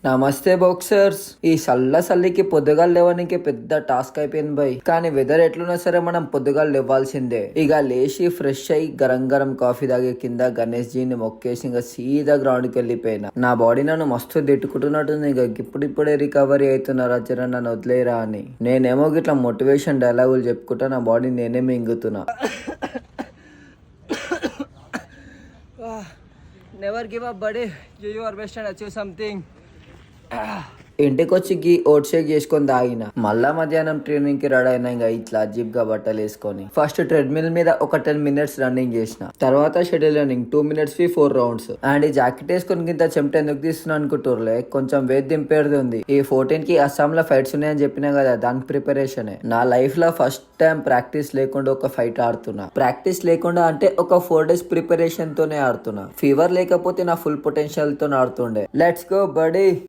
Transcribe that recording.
నమస్తే బాక్సర్స్. ఈ సల్లికి పొద్దుగాలు లేవడానికి పెద్ద టాస్క్ అయిపోయింది బై. కానీ వెదర్ ఎట్లున్నా సరే మనం పొద్దుగాలు లేవాల్సిందే. ఇక లేచి ఫ్రెష్ అయ్యి గరం గరం కాఫీ తాగే కింద గణేష్ జీని మొక్కేసి ఇంకా సీదా గ్రౌండ్ కి వెళ్ళిపోయినా. నా బాడీ నన్ను మస్తు తిట్టుకుంటున్నట్టుంది. ఇక ఇప్పుడిప్పుడే రికవరీ అవుతున్నా జర నన్ను వదిలేరా అని. నేనేమో గిట్లా మోటివేషన్ డైలాగులు చెప్పుకుంటా నా బాడీ నేనే మింగుతున్నా. Never give up buddy, give your best and achieve something. ఇంటికి వచ్చి గీ ఓట్ షేక్ చేసుకొని తాగిన. మళ్ళా మధ్యాహ్నం ట్రైనింగ్ కి రెడీ అయినా. ఇంకా ఇట్లా అజీబ్ గా బట్టలు వేసుకొని ఫస్ట్ ట్రెడ్మిల్ మీద ఒక 10 minutes రన్నింగ్ చేసిన. తర్వాత schedule running 2 minutes 4 rounds. And ఈ జాకెట్ వేసుకొని కింద చెమట ఎందుకు తీస్తున్నా అనుకుంటుర్లే, కొంచెం వేది దింపేది ఉంది. ఈ 14 కి అస్సాం లో ఫైట్స్ ఉన్నాయని చెప్పినా కదా, దానికి ప్రిపరేషన్. నా లైఫ్ లో ఫస్ట్ టైం ప్రాక్టీస్ లేకుండా ఒక ఫైట్ ఆడుతున్నా. ప్రాక్టీస్ లేకుండా అంటే ఒక 4 days ప్రిపరేషన్ తోనే ఆడుతున్నా. ఫీవర్ లేకపోతే నా ఫుల్ పొటెన్షియల్ తో ఆడుతుండే. Let's go body.